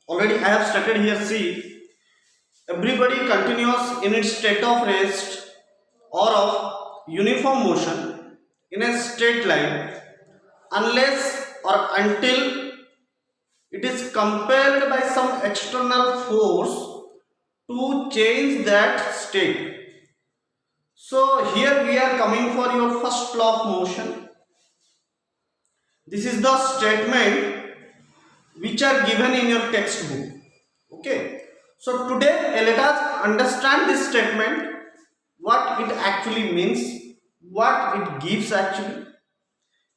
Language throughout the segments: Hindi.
Already I have stated here, see, everybody continues in its state of rest or of uniform motion in a straight line unless or until it is compelled by some external force to change that state. So here we are coming for your first law of motion. This is the statement which are given in your textbook. Okay. So today let us understand this statement, what it actually means, what it gives actually.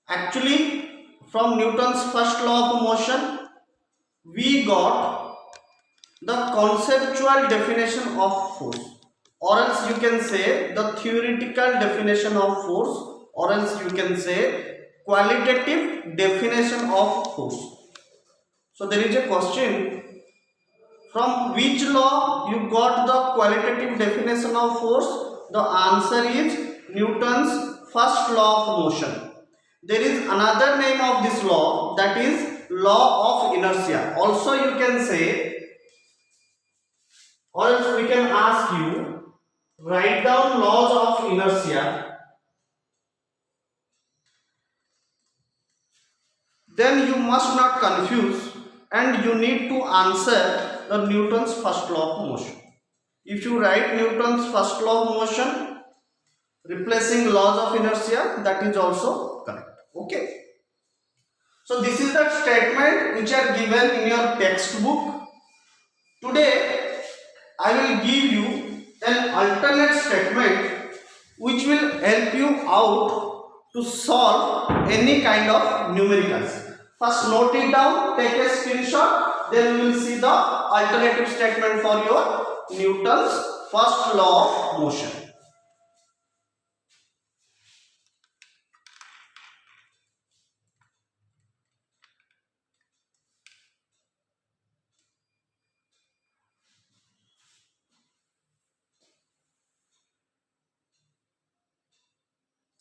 Actually, from Newton's first law of motion, we got the conceptual definition of force, or else you can say the theoretical definition of force, or else you can say qualitative definition of force. So there is a question, from which law you got the qualitative definition of force? The answer is Newton's first law of motion. There is another name of this law, that is law of inertia. Also you can say, or else we can ask you, write down laws of inertia. Then you must not confuse and you need to answer the Newton's first law of motion. If you write Newton's first law of motion replacing laws of inertia, that is also correct. Okay. So this is the statement which are given in your textbook. Today I will give you an alternate statement which will help you out to solve any kind of numericals. First note it down, take a screenshot, then we will see the alternative statement for your Newton's first law of motion.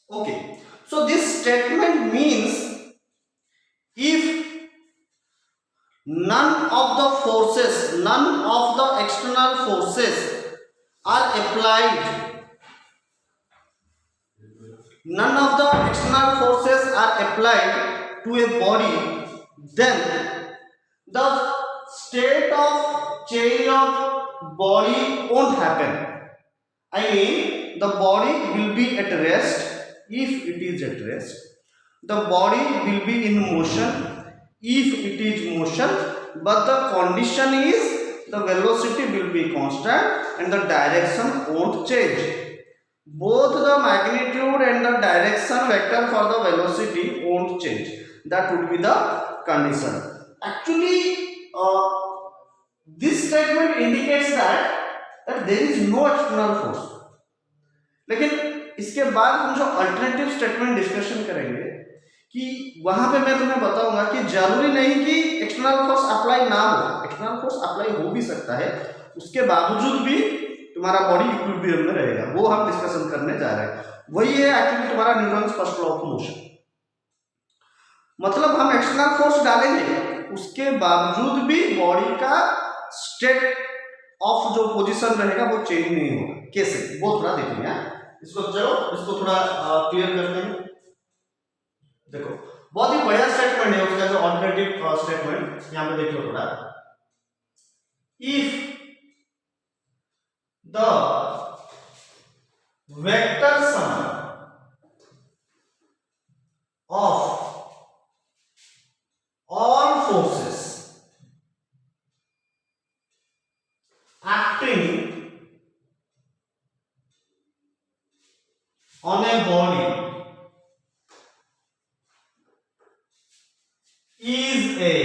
Okay, so this statement means if none of the forces, none of the external forces are applied, none of the external forces are applied to a body, then the state of change of body won't happen. I mean, the body will be at rest if it is at rest. The body will be in motion if it is motion, but the condition is the velocity will be constant and the direction won't change. Both the magnitude and the direction vector for the velocity won't change. That would be the condition. Actually, this statement indicates that there is no external force. लेकिन इसके बाद हम जो अल्टरनेटिव स्टेटमेंट डिस्कशन करेंगे कि वहां पे मैं तुम्हें बताऊंगा कि जरूरी नहीं कि एक्सटर्नल फोर्स अप्लाई ना हो, एक्सटर्नल फोर्स अप्लाई हो भी सकता है, उसके बावजूद भी तुम्हारा बॉडी इक्विलिब्रियम में रहेगा, वो हम डिस्कशन करने जा रहे हैं। वही है एक्चुअली तुम्हारा Newton's first law of motion. मतलब हम एक्सटर्नल फोर्स डालेंगे, उसके बावजूद भी बॉडी का स्टेट ऑफ जो पोजीशन रहेगा वो चेंज नहीं होगा। कैसे, वो थोड़ा देखेंगे। इसको चलो इसको थोड़ा क्लियर करते हैं। देखो बहुत ही बढ़िया स्टेटमेंट है उसका, जो ऑल्टरनेटिव स्टेटमेंट यहां पे देख लो थोड़ा। If the vector sum of all forces acting on a body is a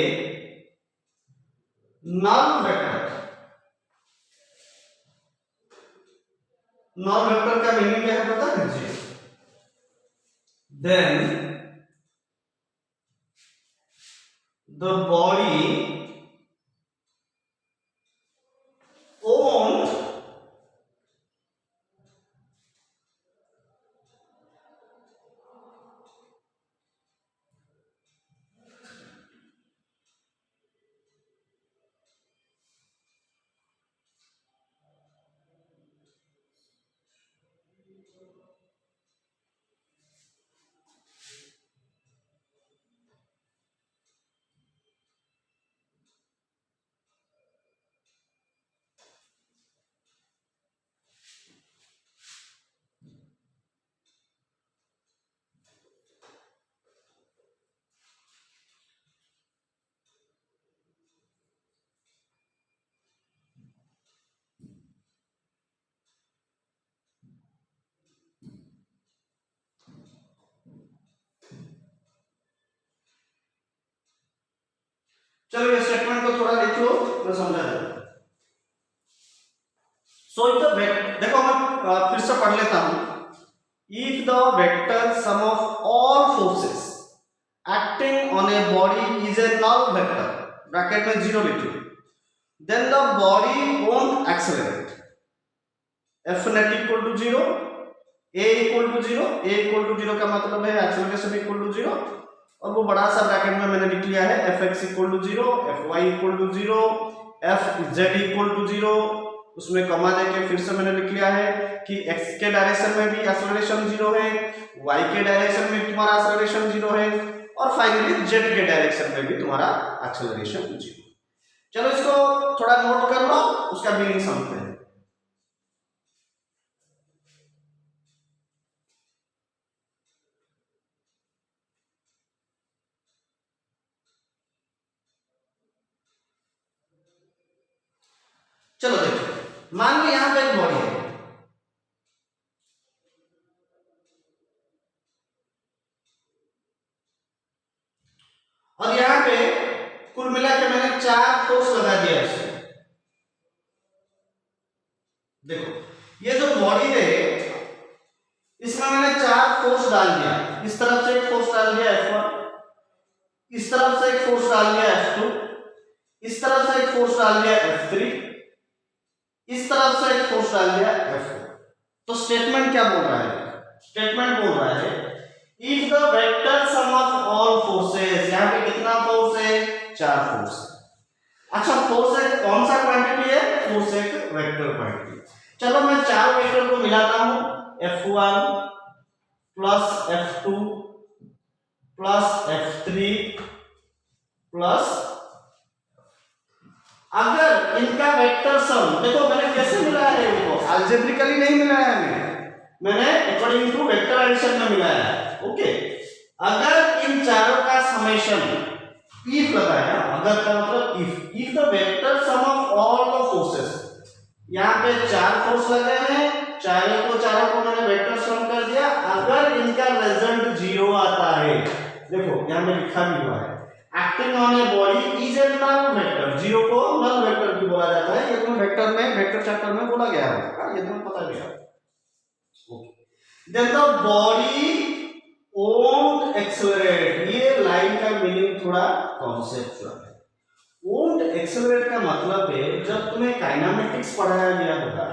null vector। null vector का मीनिंग क्या है पता है मुझे? then the body won't चलो ये स्टेटमेंट को थोड़ा लिख लो, मैं समझा दूं। सो इफ द वेक्टर, देखो मैं फिर से पढ़ लेता हूं। If the vector sum of all forces acting on a body is a null vector, bracket में 0 लिख लो, then the body won't accelerate. F net equal to 0, a equal to 0, a equal to 0 का मतलब है एक्सेलरेशन इक्वल टू 0, और वो बड़ा सा ब्रैकेट में मैंने लिख लिया है F x equal to 0, F y equal to 0, F z equal to 0, उसमें कमा देके फिर से मैंने लिख लिया है कि x के डायरेक्शन में भी एक्सेलरेशन 0 है, y के डायरेक्शन में तुम्हारा एक्सेलरेशन 0 है, और फाइनली z के डायरेक्शन में भी तुम्हारा एक्सेलरेशन 0। चलो इसको थोड़ा नोट कर लो, उसका मीनिंग समझते हैं। चलो देखो, मान लो यहां पे एक बॉडी है, और यहां पे कुल मिला के मैंने 4 फोर्स लगा दिया इसमें। देखो ये जो बॉडी है इसमें मैंने 4 फोर्स डाल दिया, इस तरफ से एक फोर्स डाल दिया F1, इस तरफ से एक फोर्स डाल दिया F2, इस तरफ से एक फोर्स डाल दिया F3, इस तरफ से एक फोर्स डाल दिया F4। तो स्टेटमेंट क्या बोल रहा है? स्टेटमेंट बोल रहा है if the vector sum of all forces, यहां पे कितना फोर्स है? 4 फोर्स। अच्छा फोर्स एक कौन सा क्वांटिटी है? फोर्स एक वेक्टर क्वांटिटी। चलो मैं 4 वेक्टर को मिलाता हूं, F1 plus F2 plus F3 plus, अगर इनका वेक्टर सम, देखो मैंने कैसे मिलाया है इनको, अलजेब्रिकली नहीं मिलाया है मैंने अकॉर्डिंग टू वेक्टर एडिशन में मिलाया है। ओके, अगर इन चारों का समेशन इफ लगाया, अगर का मतलब if the vector sum of all the forces, यहां पे 4 फोर्स लगे हैं, चारों को मैंने वेक्टर सम कर दिया, अगर इनका रिजल्ट 0 आता है, देखो यहां पे लिखा भी हुआ है acting on a body is a null vector, 0 को नल वेक्टर भी बोला जाता है, ये तो वेक्टर में वेक्टर चैप्टर में बोला गया है, ये तुम्हें पता भी है। Then the body won't accelerate, ये लाइन का मीनिंग थोड़ा कॉन्सेप्चुअल है। won't accelerate का मतलब है, जब तुम्हें काइनेमेटिक्स पढ़ाया गया होगा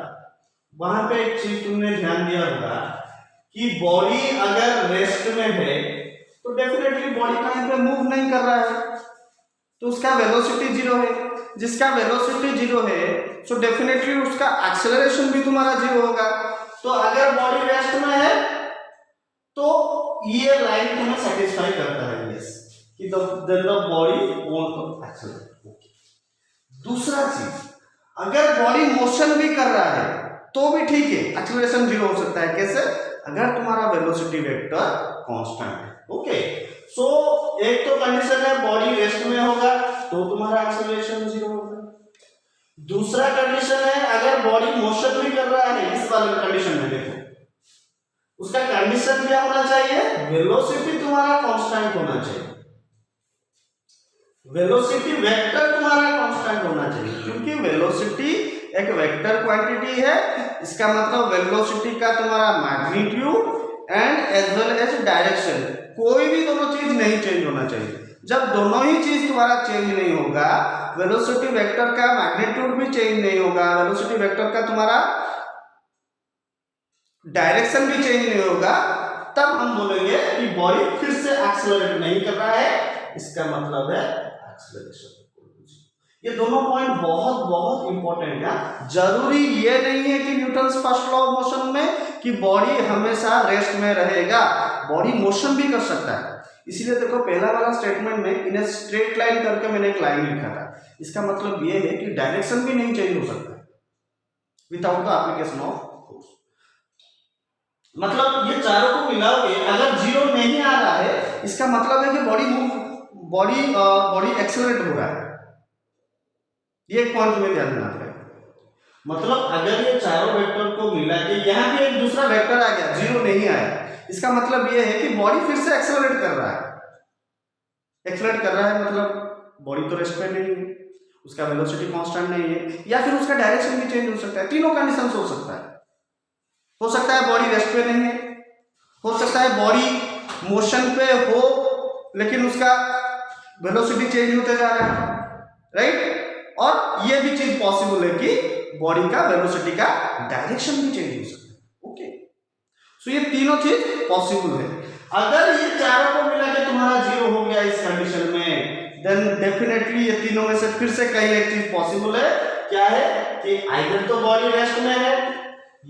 वहां पे एक चीज तुमने ध्यान दिया होगा कि बॉडी अगर रेस्ट में है तो डेफिनेटली बॉडी कहीं पे मूव नहीं कर रहा है, तो उसका वेलोसिटी 0 है, जिसका वेलोसिटी 0 है सो डेफिनेटली उसका एक्सेलरेशन भी तुम्हारा 0 होगा। तो अगर बॉडी रेस्ट में है तो ये लाइन तुम्हें सेटिस्फाई करता है, यस, कि then the body won't accelerate. दूसरा चीज, अगर बॉडी मोशन भी कर रहा है तो भी ठीक है, एक्सेलरेशन 0 हो सकता है। कैसे? अगर तुम्हारा वेलोसिटी वेक्टर कांस्टेंट है। ओके, सो एक तो कंडीशन है बॉडी रेस्ट में होगा तो तुम्हारा एक्सेलरेशन 0 होगा। दूसरा कंडीशन है अगर बॉडी मोशन भी कर रहा है, इस वाले कंडीशन में देखो उसका कंडीशन क्या होना चाहिए? वेलोसिटी तुम्हारा कांस्टेंट होना चाहिए, वेलोसिटी वेक्टर तुम्हारा कांस्टेंट होना चाहिए, क्योंकि वेलोसिटी एक वेक्टर क्वांटिटी है, इसका मतलब वेलोसिटी का तुम्हारा magnitude and as well as direction, कोई भी दोनों चीज नहीं चेंज होना चाहिए। जब दोनों ही चीज तुम्हारा चेंज नहीं होगा, वेलोसिटी वेक्टर का मैग्नीट्यूड भी चेंज नहीं होगा, वेलोसिटी वेक्टर का तुम्हारा डायरेक्शन भी चेंज नहीं होगा, तब हम बोलेंगे कि बॉडी फिर से एक्सेलरेट नहीं कर रहा है, इसका मतलब है एक्सेलरेशन। ये दोनों पॉइंट बहुत बहुत इंपॉर्टेंट है। जरूरी ये नहीं है कि Newton's first law of motion में कि बॉडी हमेशा रेस्ट में रहेगा, बॉडी मोशन भी कर सकता है। इसीलिए देखो पहला वाला स्टेटमेंट में इन स्ट्रेट लाइन करके मैंने एक लाइन लिखा था, इसका मतलब ये है कि डायरेक्शन भी नहीं चेंज हो सकता without the application of force. मतलब ये चारों को मिलाओगे, अगर 0 नहीं आ रहा है इसका मतलब है कि बॉडी एक्सेलरेट हो रहा है। ये एक पॉइंट में ध्यान रखना पड़ेगा। मतलब अगर ये चारों वेक्टर को मिला के यहाँ भी एक दूसरा वेक्टर आ गया, 0 नहीं आया, इसका मतलब ये है कि बॉडी फिर से एक्सेलरेट कर रहा है। एक्सेलरेट कर रहा है मतलब बॉडी तो रेस्ट पे नहीं है, उसका वेलोसिटी कांस्टेंट नहीं है, या फिर उसका डायरेक्शन भी चेंज हो सकता है। तीनों कंडीशंस हो सकता है। हो सकता है बॉडी रेस्ट पे नहीं है, हो सकता है बॉडी मोशन पे हो लेकिन उसका वेलोसिटी चेंज होते जा रहा है, राइट। और ये भी चीज पॉसिबल है कि बॉडी का वेलोसिटी का डायरेक्शन भी चेंज हो सकता है। ओके, सो ये तीनों चीज पॉसिबल है। अगर ये चारों को मिला के तुम्हारा जीरो हो गया इस कंडीशन में, देन डेफिनेटली ये तीनों में से फिर से कहीं एक चीज पॉसिबल है। क्या है कि आइदर तो बॉडी रेस्ट में है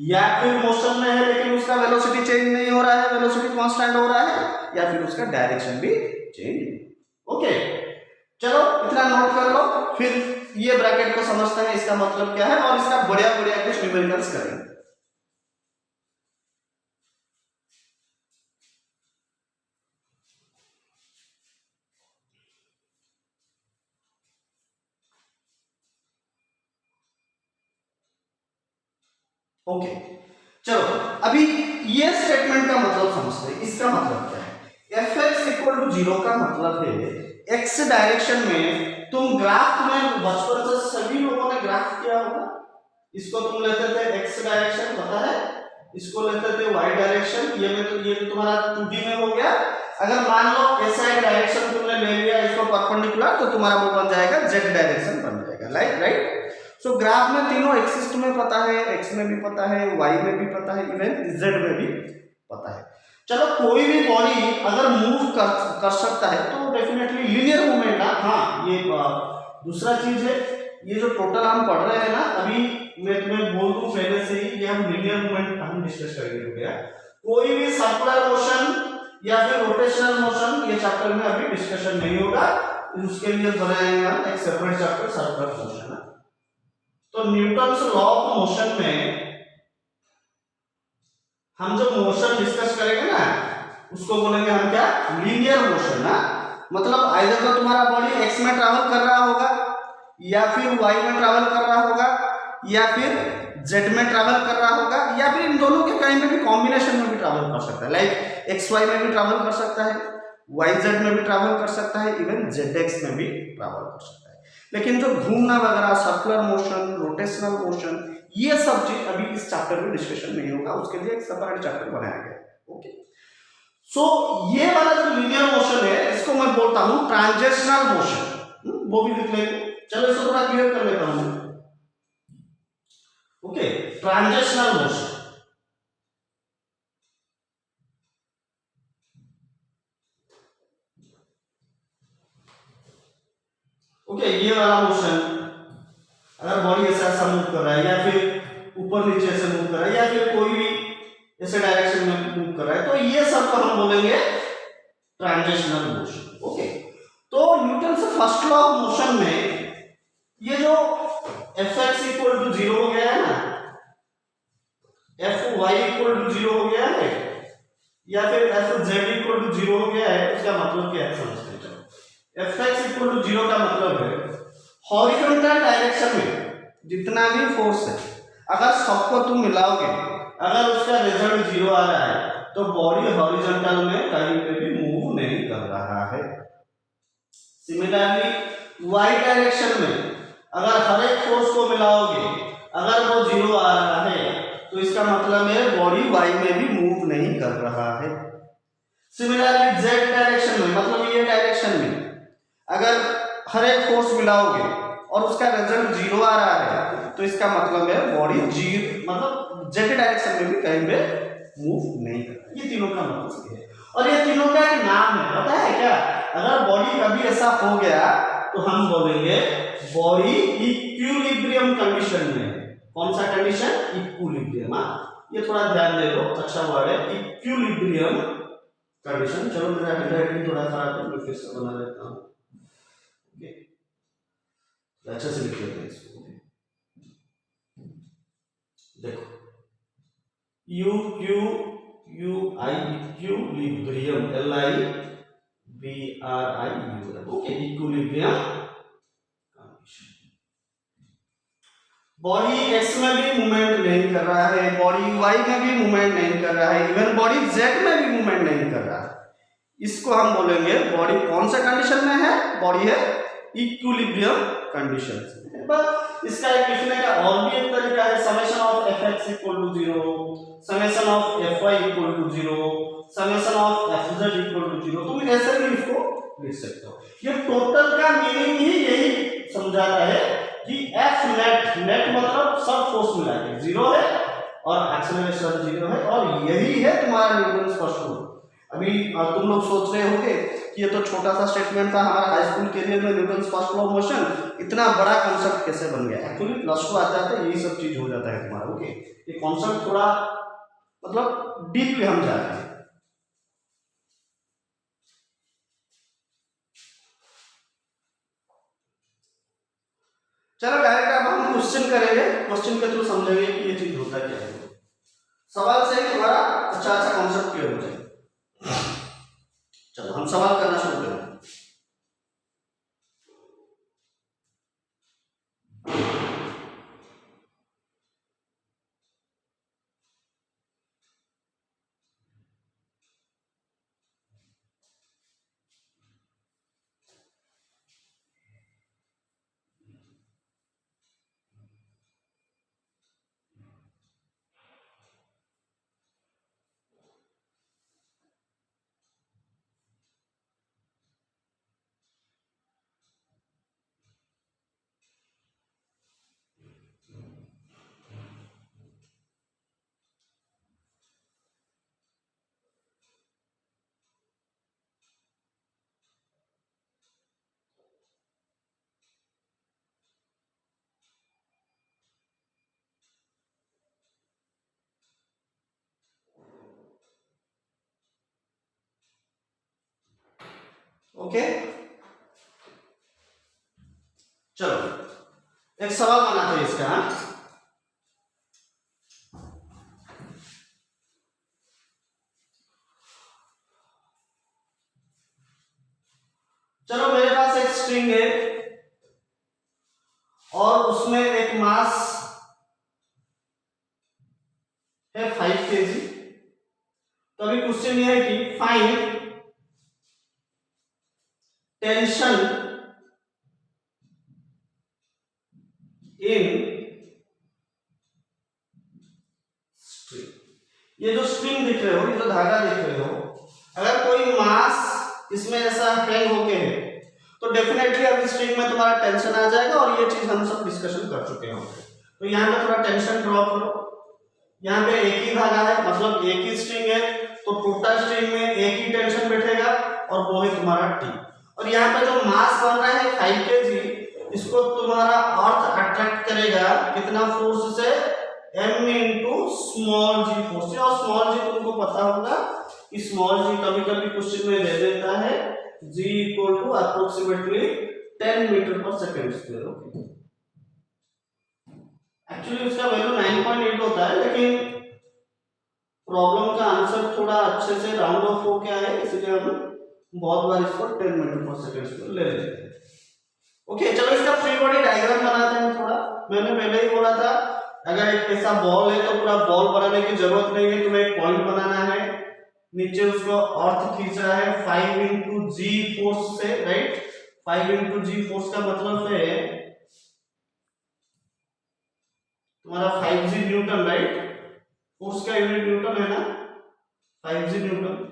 या फिर मोशन में है लेकिन उसका वेलोसिटी चेंज नहीं हो रहा है, वेलोसिटी कांस्टेंट हो रहा है, या फिर उसका डायरेक्शन भी चेंज। ओके, चलो इतना नोट कर लो, फिर ये ब्रैकेट को समझते हैं इसका मतलब क्या है और इसका बढ़िया बढ़िया कुछ न्यूमेरिकल्स करेंगे। ओके, चलो अभी ये स्टेटमेंट का मतलब समझते हैं। इसका मतलब क्या है? F x equal to zero का मतलब है एक्स डायरेक्शन में तुम ग्राफ में बचपन से सभी लोगों ने ग्राफ किया होगा। इसको तुम लेते थे एक्स डायरेक्शन, पता है, इसको लेते थे वाई डायरेक्शन। ये तो तुम्हारा 2D में हो गया। अगर मान लो ऐसा एक डायरेक्शन तुमने ले लिया इसको परपेंडिकुलर, तो तुम्हारा वो बन जाएगा जेड डायरेक्शन बन जाएगा, राइट। सो ग्राफ में तीनों एक्सिस तुम्हें पता है, एक्स में भी पता है, वाई में भी पता है, इवन जेड में भी पता है। चलो कोई भी बॉडी अगर मूव कर सकता है तो डेफिनेटली लीनियर मूवमेंट ना, हाँ ये दूसरा चीज है। ये जो टोटल हम पढ़ रहे हैं ना अभी, मैं तुम्हें बोल दूं पहले से ही, ये हम लीनियर मूवमेंट हम डिस्कस करेंगे। हो गया कोई भी सर्कुलर मोशन या फिर रोटेशनल मोशन, ये चैप्टर में अभी डिस्कशन नहीं होगा, उसके लिए बनाएंगे हम एक सेपरेट चैप्टर सर्कुलर मोशन। तो न्यूटन्स लॉ ऑफ मोशन में हम जो मोशन डिस्कस करेंगे ना उसको बोलेंगे हम क्या, लीनियर मोशन ना। मतलब आइदर तो तुम्हारा बॉडी एक्स में ट्रैवल कर रहा होगा या फिर वाई में ट्रैवल कर रहा होगा या फिर जेड में ट्रैवल कर रहा होगा या फिर इन दोनों के कहीं में भी कॉम्बिनेशन में भी ट्रैवल कर सकता है। लाइक एक्स वाई में भी ट्रैवल कर सकता है, वाई जेड में भी ट्रैवल कर सकता है, इवन जेड एक्स में भी ट्रैवल कर सकता है। लेकिन जो घूमना वगैरह, सर्कुलर मोशन, रोटेशनल मोशन, ये सब चीज अभी इस चैप्टर में डिस्कशन नहीं होगा, उसके लिए एक सेपरेट चैप्टर बनाया गया। ओके, सो ये वाला जो लीनियर मोशन है इसको मैं बोलता हूं ट्रांजिशनल मोशन, वो भी लिख लेंगे। चलो इसको थोड़ा क्लियर कर लेता हूं। ओके, ट्रांजिशनल मोशन, ओके, ये वाला मोशन अगर बॉडी ऐसा मूव कर रहा है या फिर ऊपर नीचे से मूव कर रहा है या फिर कोई भी ऐसे डायरेक्शन में मूव कर रहा है, तो ये सब को हम बोलेंगे ट्रांजिशनल मोशन। ओके, तो न्यूटन से फर्स्ट लॉ ऑफ मोशन में ये जो F x equal to zero हो गया है ना, F y equal to zero हो गया है या फिर F z equal to zero हो गया है, उसका मतलब क्या है समझते हैं। चलो F x equal to zero का मतलब है हॉरिजॉन्टल डायरेक्शन में जितना भी फोर्स है अगर सबको तुम मिलाओगे, अगर उसका रिजल्ट जीरो आ रहा है तो बॉडी हॉरिजॉन्टल में कहीं पे भी मूव नहीं कर रहा है। सिमिलरली वाई डायरेक्शन में अगर हर एक फोर्स को मिलाओगे अगर वो जीरो आ रहा है तो इसका मतलब है बॉडी वाई में भी मूव नहीं कर रहा है। सिमिलरली जेड डायरेक्शन में, मतलब ये डायरेक्शन में अगर हर एक फोर्स मिलाओगे और उसका रिजल्ट जीरो आ रहा है तो इसका मतलब है बॉडी जीरो, मतलब जेड डायरेक्शन में भी कहीं पे मूव नहीं कर रहा है। ये तीनों का मतलब है और ये तीनों का एक नाम है, पता है क्या? अगर बॉडी कभी ऐसा हो गया तो हम बोलेंगे बॉडी इक्विलिब्रियम कंडीशन में। कौन सा कंडीशन? इक्विलिब्रियम। ये थोड़ा ध्यान दे दो, अच्छा वर्ड है इक्विलिब्रियम कंडीशन। चलो मेरा हैंडराइटिंग थोड़ा खराब है, मैं फिर से बना देता हूं। ओके, अच्छा से लिख लेते हैं इसको। देखो U Q U I equilibrium, L I B R I U, okay, equilibrium condition. Body x में भी मूवमेंट नहीं कर रहा है, बॉडी वाई में भी मूवमेंट नहीं कर रहा है, इवन बॉडी जेड में भी मूवमेंट नहीं कर रहा है। इसको हम बोलेंगे बॉडी कौन सा कंडीशन में है? बॉडी है इक्विलिब्रियम कंडीशंस। इसका एक लिखने का और भी एक तरीका है, summation of fx equal to 0, summation of fy equal to 0, summation of fz equal to 0। तुम ऐसे भी इसको लिख सकते हो। ये टोटल का मीनिंग ही यही समझाता है कि f नेट, नेट मतलब सब फोर्स मिला के 0 है और एक्सेलरेशन 0 है, और यही है तुम्हारा न्यूटन फर्स्ट लॉ। अभी तुम लोग सोच रहे होंगे कि ये तो छोटा सा स्टेटमेंट था हमारा हाई स्कूल कैरियर में, Newton first law of motion, इतना बड़ा कॉन्सेप्ट कैसे बन गया। एक्चुअली प्लस 2 आता है तो यही सब चीज हो जाता है तुम्हारा। ओके, ये कॉन्सेप्ट थोड़ा मतलब डीपली हम जा रहे हैं। चलो डायरेक्ट अब हम क्वेश्चन करेंगे, क्वेश्चन के थ्रू समझेंगे कि ये चीज होता क्या है। सवाल से ही तुम्हारा अच्छा कॉन्सेप्ट क्लियर हो जाए। चलो हम सवाल करना शुरू करें। ओके, चलो एक सवाल बनाते हैं इसका। चलो मेरे पास एक स्ट्रिंग है और उसमें एक मास है 5 kg। तो अभी क्वेश्चन ये है कि फाइंड टेंशन इन स्ट्रिंग। ये जो स्ट्रिंग दिख रहे हो, ये जो धागा दिख रहे हो, अगर कोई मास इसमें ऐसा हैंग होके है तो डेफिनेटली अभी स्ट्रिंग में तुम्हारा टेंशन आ जाएगा, और ये चीज हम सब डिस्कशन कर चुके हैं। तो यहाँ पे थोड़ा टेंशन ड्रॉ करो। यहाँ पे एक ही धागा है, मतलब एक ही स्ट्रिंग है, तो टोटल स्ट्रिंग में एक ही टेंशन बैठेगा और वो है तुम्हारा टी। और यहाँ पे जो मास बन रहा है 5 kg, इसको तुम्हारा अर्थ अट्रैक्ट करेगा कितना फोर्स से, m इंटू स्मॉल जी फोर्स। और स्मॉल जी तुमको पता होगा कि स्मॉल जी कभी कभी क्वेश्चन में दे देता है g equal to approximately 10 metre पर सेकेंड स्क्वायर। ओके, एक्चुअली उसका वैल्यू 9.8 होता है, लेकिन प्रॉब्लम का आंसर थोड़ा अच्छे से राउंड ऑफ हो गया है, इसलिए हम बहुत बार इसको 10 मीटर पर सेकेंड स्क्वायर ले लेते हैं। ओके, चलो इसका फ्री बॉडी डायग्राम बनाते हैं थोड़ा। मैंने पहले ही बोला था अगर एक ऐसा बॉल है तो पूरा बॉल बनाने की जरूरत नहीं है, तुम्हें एक पॉइंट बनाना है, नीचे उसको अर्थ खींच रहा है 5 इंटू जी फोर्स से, राइट। 5 इंटू जी फोर्स का मतलब है तुम्हारा 5g न्यूटन, राइट। फोर्स का यूनिट न्यूटन है ना, 5g न्यूटन।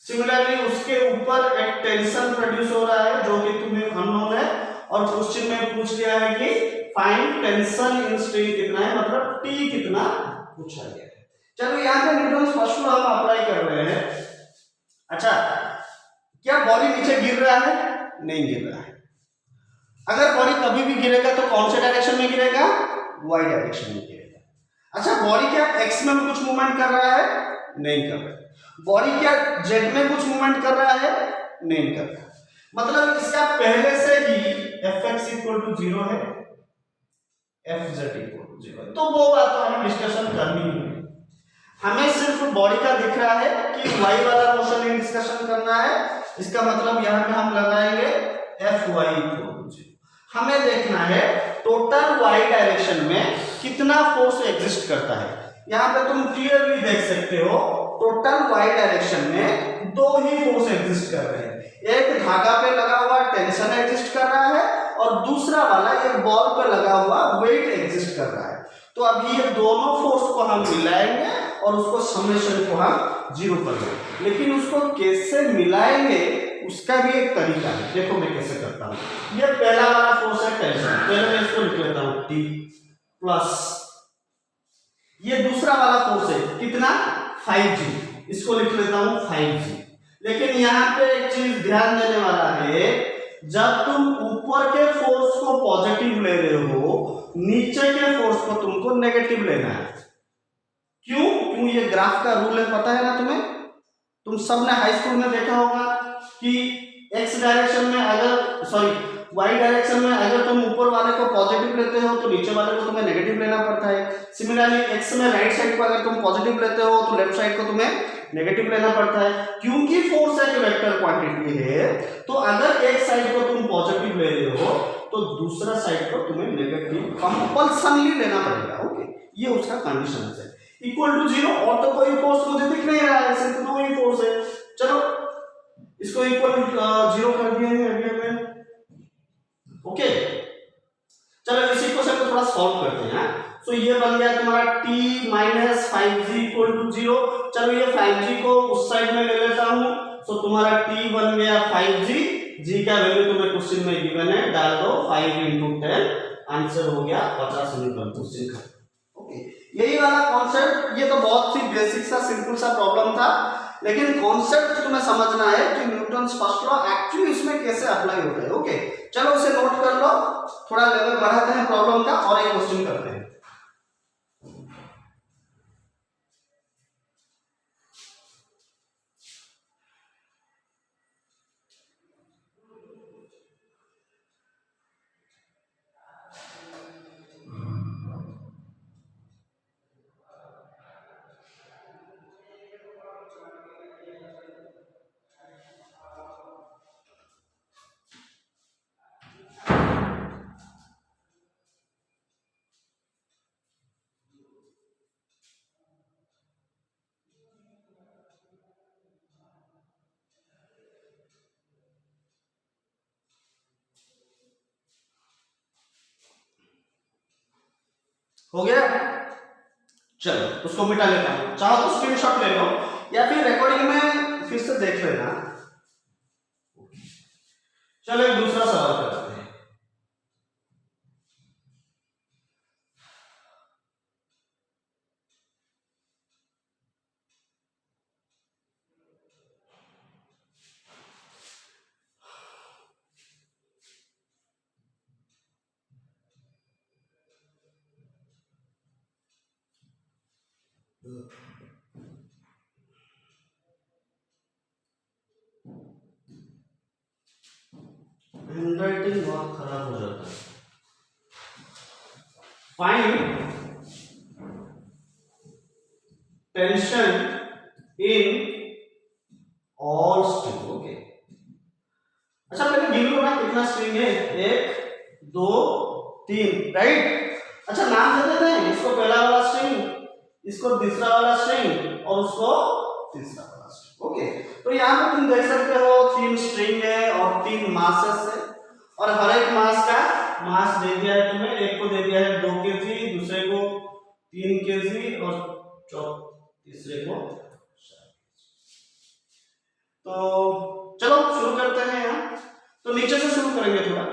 सिमिलरली उसके ऊपर एक टेंशन प्रोड्यूस हो रहा है जो कि तुम्हें अननोन है, और क्वेश्चन में पूछ लिया है कि फाइंड टेंशन इन स्ट्रिंग कितना है, मतलब टी कितना पूछा गया है। चलो यहाँ पे न्यूटन फर्स्ट लॉ हम अप्लाई कर रहे हैं। अच्छा, क्या बॉडी नीचे गिर रहा है? नहीं गिर रहा है। अगर बॉडी कभी भी गिरेगा तो कौन से डायरेक्शन में गिरेगा? वाई डायरेक्शन में गिरेगा। अच्छा, बॉडी क्या एक्स में कुछ मूवमेंट कर रहा है? नहीं कर रहा है। बॉडी क्या जेड में कुछ मूवमेंट कर रहा है? नहीं कर रहा। मतलब इसका पहले से ही fx इक्वल टू 0 है, fz इक्वल टू 0 है। तो वो बात तो हमें डिस्कशन करनी ही है। हमें सिर्फ बॉडी का दिख रहा है कि y वाला मोशन इन डिस्कशन करना है। इसका मतलब यहाँ पे हम लगाएंगे fy इक्वल टू 0। हमें देखना है टोटल y डायरेक्शन में कितना फोर्स एग्जिस्ट करता है। यहाँ पे तुम क्लियरली देख सकते हो टोटल y डायरेक्शन में दो ही फोर्स एग्जिस्ट कर रहे हैं। एक धागा पे लगा हुआ टेंशन एग्जिस्ट कर रहा है और दूसरा वाला एक बॉल पे लगा हुआ वेट एग्जिस्ट कर रहा है। तो अब ये दोनों फोर्स को हम मिलाएंगे और उसको समेशन को हम 0 कर देंगे। लेकिन उसको कैसे मिलाएंगे उसका भी एक तरीका है। देखो मैं कैसे करता हूं। ये पहला वाला फोर्स है टेंशन, पहले मैं इसको लिख लेता हूं T प्लस ये दूसरा वाला फोर्स है कितना 5G, इसको लिख लेता हूं 5G। लेकिन यहाँ पे एक चीज ध्यान देने वाला है, जब तुम ऊपर के फोर्स को पॉजिटिव ले रहे हो नीचे के फोर्स को तुमको नेगेटिव लेना है। क्यों? क्यों ये ग्राफ का रूल है, पता है ना तुम्हें? तुम सबने हाई स्कूल में देखा होगा कि x डायरेक्शन में अगर y डायरेक्शन में अगर तुम ऊपर वाले को पॉजिटिव लेते हो तो नीचे वाले को तुम्हें नेगेटिव लेना पड़ता है। सिमिलरली x में राइट साइड को अगर तुम पॉजिटिव लेते हो तो लेफ्ट साइड को तुम्हें नेगेटिव लेना पड़ता है। क्योंकि फोर्स एक वेक्टर क्वांटिटी है तो अगर एक साइड को तुम पॉजिटिव ले रहे हो तो दूसरा साइड को तुम्हें नेगेटिव कंपल्सनली लेना पड़ेगा। ओके, ये उसका कंडीशन है। इक्वल टू 0 और तो कोई फोर्स मुझे दिख नहीं रहा है, सिर्फ दो ही फोर्स है। चलो इसको इक्वल टू 0 कर दिया है अभी हमें। ओके, चलो इस इक्वेशन को थोड़ा सॉल्व करते हैं। तो ये बन गया तुम्हारा t minus 5g equal to 0। चलो ये 5g को उस साइड में ले लेता हूं, तो तुम्हारा t बन गया 5g, g का वैल्यू तुम्हें क्वेश्चन में गिवन है, डाल दो 5 into 10, आंसर हो गया 50 न्यूटन क्वेश्चन का। ओके, यही वाला कॉन्सेप्ट, ये तो बहुत सी बेसिक सा सिंपल सा प्रॉब्लम था, लेकिन कॉन्सेप्ट तुम्हें समझना है कि न्यूटन्स फर्स्ट लॉ एक्चुअली इसमें कैसे अप्लाई होता है। ओके, चलो उसे नोट कर लो, थोड़ा लेवल बढ़ाते हैं प्रॉब्लम का और एक क्वेश्चन करते हैं। हो गया? चलो उसको मिटा लेता हूं, चाहो तो स्क्रीनशॉट ले लो या फिर रिकॉर्डिंग में फिर से देख लेना। चलो एक दूसरा सवाल करते हैं। हैंडराइटिंग बहुत खराब हो जाता है। Find tension in all string. Okay, अच्छा पहले गिन लो ना कितना स्ट्रिंग है, 1 2 3, राइट? अच्छा नाम दे देते हैं, इसको पहला वाला स्ट्रिंग, इसको दूसरा वाला स्ट्रिंग और उसको तीसरा वाला स्ट्रिंग। ओके, तो यहाँ पे तुम देख सकते हो 3 स्ट्रिंग है और 3 मासेस है और हर एक मास का मास दे दिया है तुम्हें। एक को दे दिया है 2 kg, दूसरे को 3 kg और तीसरे को 4 kg। तो चलो शुरू करते हैं। यहाँ तो नीचे से शुरू करेंगे, थोड़ा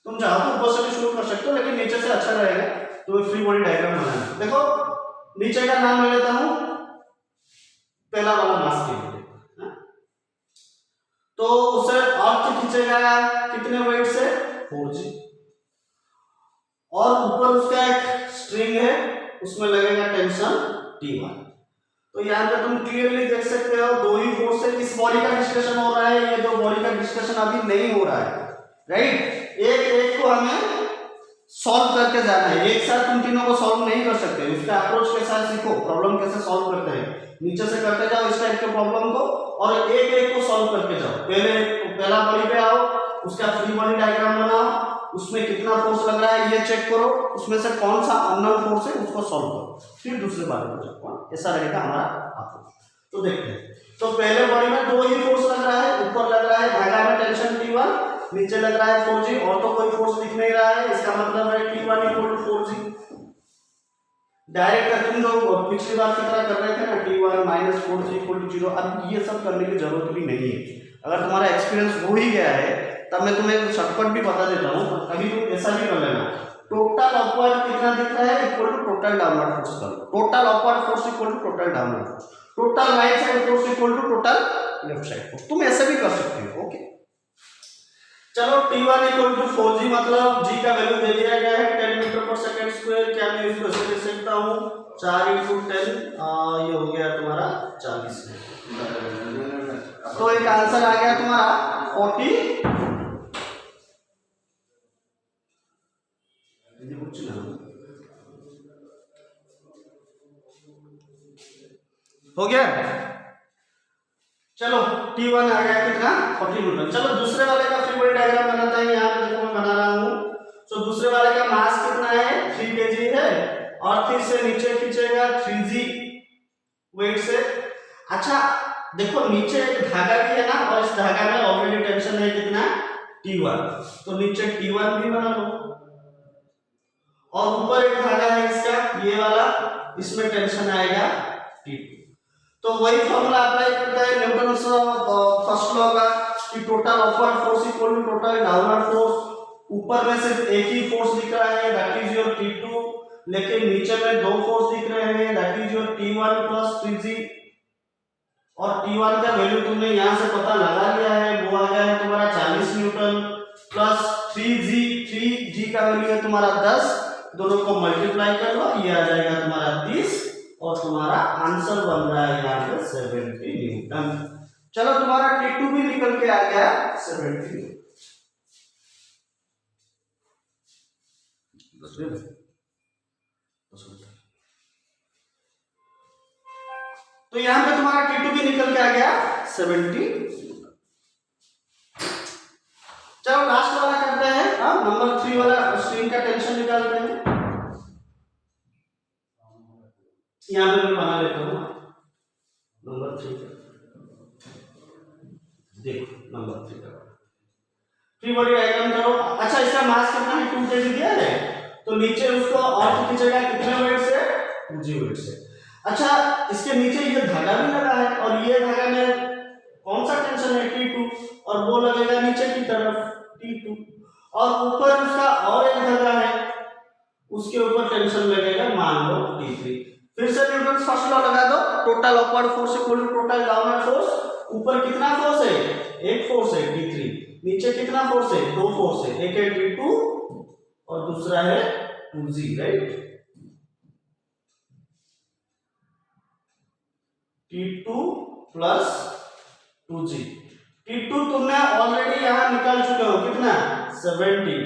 तुम चाहो तो ऊपर से भी शुरू कर सकते हो, लेकिन नीचे से अच्छा रहेगा। तो फ्री बॉडी डायग्राम बनाना, देखो नीचे का नाम ले लेता हूं पहला वाला मास के लिए, तो उसे अर्थ खींचेगा कितने वेट से 4g, और ऊपर उसका एक स्ट्रिंग है उसमें लगेगा टेंशन T1। तो यहाँ पे तुम क्लियरली देख सकते हो दो ही फोर्स से इस बॉडी का डिस्कशन हो रहा है, ये दो बॉडी का डिस्कशन अभी नहीं हो रहा है, राइट? एक को हमें सॉल्व करके जाना है, एक साथ तुम तीनों को सॉल्व नहीं कर सकते। उसका अप्रोच कैसा है सीखो, प्रॉब्लम कैसे सॉल्व करते हैं, नीचे से करते जाओ इस टाइप के प्रॉब्लम को और एक को सॉल्व करके जाओ। पहला बॉडी पे आओ, उसका फ्री बॉडी डायग्राम बनाओ, उसमें कितना फोर्स लग रहा है ये चेक करो, उसमें से कौन सा अननोन फोर्स है उसको सॉल्व करो, फिर दूसरे बारे में जाओ। ऐसा रहेगा हमारा अप्रोच। तो देखते हैं। तो पहले बॉडी में दो ही फोर्स लग रहा है, ऊपर लग रहा है धागा में टेंशन T1, नीचे लग रहा है 4G, और तो कोई फोर्स दिख नहीं रहा है, इसका मतलब है T1 equal to 4G। Direct तुम लोग पिछली बार की तरह कर रहे थे ना, T1 minus 4G equal to 0। अब ये सब करने की जरूरत भी नहीं है, अगर तुम्हारा एक्सपीरियंस हो ही गया है तब मैं तुम्हें शॉर्टकट भी बता देता हूँ। अभी तुम ऐसा भी कर लेना, टोटल अपवर्ड कितना दिख रहा है equal to total downward force कर लो। Total upward force equal to total downward force, total right side force equal to total left side force. तुम ऐसे भी कर सकते हो। ओके चलो, T1 इक्वल टू 4G, मतलब G का वैल्यू दे दिया गया है 10 मीटर पर सेकंड स्क्वायर। क्या मैं इसको ऐसे लिख सकता हूँ 4 × 10, ये हो गया तुम्हारा 40 मीटर। तो एक आंसर आ गया तुम्हारा 40 हो गया। चलो T1 आ गया कितना 40 न्यूटन। चलो दूसरे वाले का फ्री बॉडी डायग्राम बनाता है, यहाँ पे देखो मैं बना रहा हूँ। तो दूसरे वाले का मास कितना है 3 kg है, और 3 से नीचे खींचेगा 3G वेट से। अच्छा देखो नीचे एक धागा भी है ना, और इस धागा में ऑलरेडी टेंशन है कितना T1, तो नीचे T1 भी बना लो, और ऊपर एक धागा है इसका ये वाला, इसमें टेंशन आएगा T2। तो वही फॉर्मूला अप्लाई करता है न्यूटन फर्स्ट लॉ का कि total upward force equal to total downward force. ऊपर में सिर्फ एक ही फोर्स दिख रहा है दैट इज योर T2, लेकिन नीचे में दो फोर्स दिख रहे हैं that is your T1 plus 3G। और T1 का वैल्यू तुमने यहां से पता लगा लिया है, वो आ गया है तुम्हारा 40 न्यूटन प्लस 3G का वैल्यू है तुम्हारा 10, दोनों को मल्टीप्लाई कर लो, ये आ जाएगा तुम्हारा 30, और तुम्हारा आंसर बन रहा है यहाँ पे 70 न्यूटन। चलो तुम्हारा T2 भी निकल के आ गया 70 न्यूटन। तो यहाँ पे तुम्हारा T2 भी निकल के आ गया 70। चलो लास्ट वाला करते हैं, नंबर 3 वाला स्ट्रिंग का टेंशन निकालते हैं। यहाँ पे मैं बना लेता हूँ नंबर 3 का, देखो नंबर 3 का फ्री बॉडी डायग्राम करो। अच्छा इसका मास कितना है 2 kg दिया है, तो नीचे उसको अर्थ खींचेगा कितने वेट से 2G वेट से। अच्छा इसके नीचे ये धागा भी लगा है, और ये धागा में कौन सा टेंशन है T2, और वो लगेगा नीचे की तरफ T2, और ऊपर उसका और एक धागा है उसके ऊपर टेंशन लगेगा मान लो T3। फिर से न्यूटन फर्स्ट लॉ लगा दो, total upward force equal to total downward force. ऊपर कितना फोर्स है एक फोर्स है T3, नीचे कितना फोर्स है दो फोर्स है, एक है T2 और दूसरा है 2G, right. T2 plus 2G, T2 तुमने ऑलरेडी यहां निकाल चुके हो कितना 70,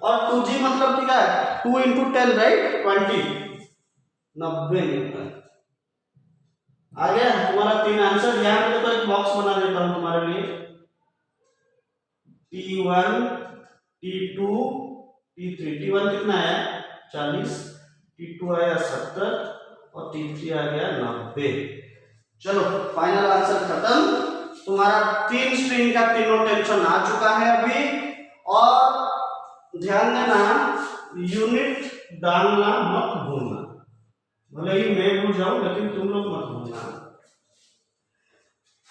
और 2G मतलब क्या है 2 × 10 राइट 20, 90 न्यूटन आ गया तुम्हारा 3 आंसर। यहां पे तो एक बॉक्स बना देता हूं तुम्हारे लिए, T1 T2 T3। T1 कितना है 40, T2 आया 70 और T3 आ गया 90। चलो फाइनल आंसर खत्म। तुम्हारा 3 स्ट्रिंग का तीनों टेंशन आ चुका है अभी, और ध्यान देना यूनिट डालना मत भूलना, भले ही मैं भूल जाऊं लेकिन तुम लोग मत भूलना।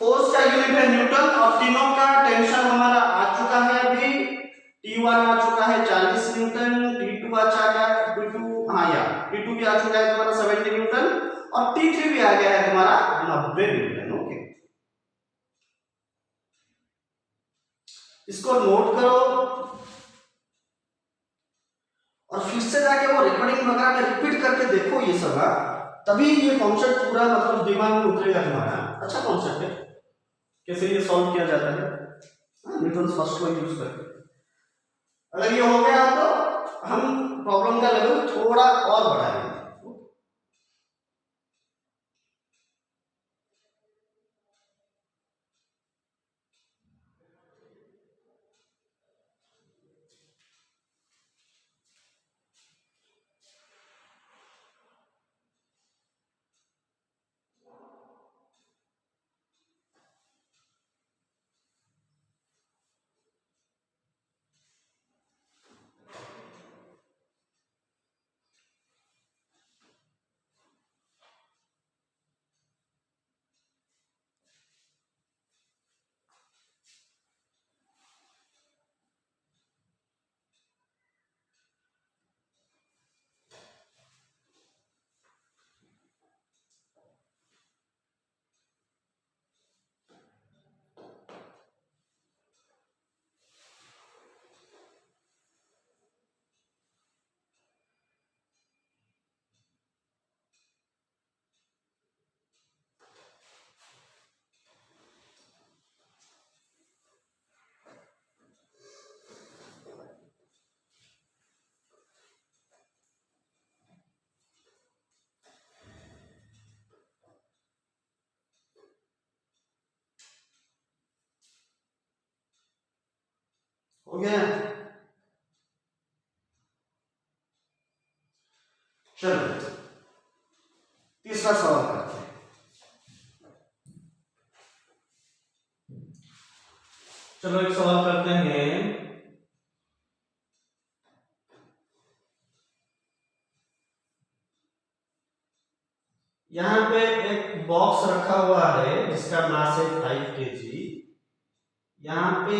फोर्स का यूनिट है न्यूटन, और तीनों का टेंशन हमारा आ चुका है अभी। T1 आ चुका है 40 न्यूटन, T2 आ चुका है T2 भी आ चुका है तुम्हारा 70 न्यूटन, और T3 भी आ गया है तुम्हारा 90 न्यूटन। ओके इसको नोट करो, और फिर से जाके वो रिकॉर्डिंग वगैरह में रिपीट करके देखो ये सब, तभी ये कॉन्सेप्ट पूरा मतलब दिमाग में उतरेगा तुम्हारा। अच्छा कॉन्सेप्ट है, कैसे ये सॉल्व किया जाता है न्यूटन फर्स्ट लॉ यूज करके। अगर ये हो गया तो हम प्रॉब्लम का लेवल थोड़ा और बढ़ाएंगे। हो गया। चलो तीसरा सवाल करते हैं। चलो एक सवाल करते हैं। यहाँ पे एक बॉक्स रखा हुआ है जिसका मास है 5 kg। यहाँ पे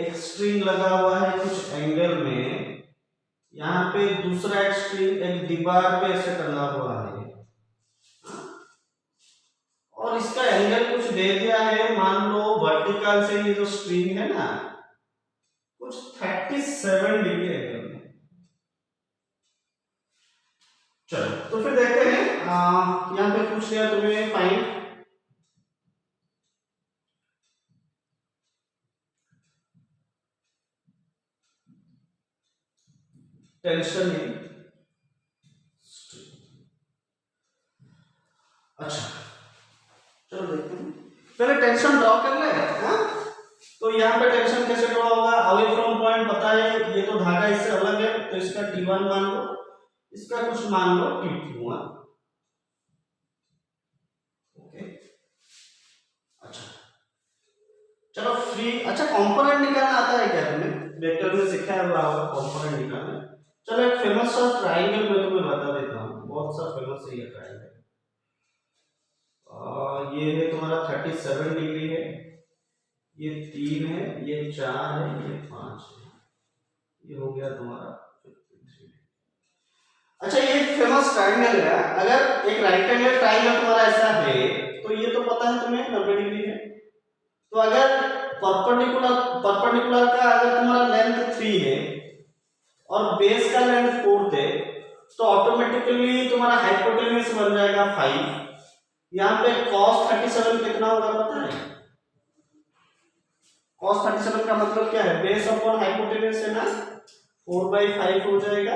एक स्ट्रिंग लगा हुआ है कुछ एंगल में। यहाँ पे दूसरा एक स्ट्रिंग एक दीवार पे ऐसे टंगा हुआ है और इसका एंगल कुछ दे दिया है। मान लो वर्टिकल से ये जो स्ट्रिंग है ना कुछ 37 डिग्री एंगल में। चलो तो फिर देखते हैं। यहाँ पे पूछ लिया तुम्हें फाइंड टेंशन इन। अच्छा चलो देखते हैं। पहले टेंशन ड्रॉ कर ले। तो यहाँ पे टेंशन कैसे ड्रॉ होगा? अवे फ्रॉम पॉइंट पता है, ये तो धागा इससे अलग है तो इसका T1 मान लो, इसका कुछ मान लो T2। ओके अच्छा चलो फ्री। अच्छा कंपोनेंट निकालना आता है क्या तुम्हें? वेक्टर में सिखाया हुआ होगा कंपोनेंट निकालना। चलो एक फेमस सा ट्रायंगल मैं तुम्हें बता देता हूँ, बहुत सा फेमस है ये ट्रायंगल। ये है तुम्हारा 37 डिग्री है, ये 3 है, ये 4 है, ये 5 है, ये हो गया तुम्हारा 53। अच्छा ये फेमस ट्रायंगल है। अगर एक राइट एंगल ट्रायंगल तुम्हारा ऐसा है तो ये तो पता है तुम्हें 90 डिग्री है। तो अगर परपेंडिकुलर का अगर तुम्हारा लेंथ 3 है और बेस का लेंथ 4 है तो ऑटोमेटिकली तुम्हारा हाइपोटेन्यूज बन जाएगा 5। यहाँ पे cos 37 कितना होगा पता है? cos 37 का मतलब क्या है? बेस अपॉन हाइपोटेन्यूज है ना, 4/5 हो जाएगा।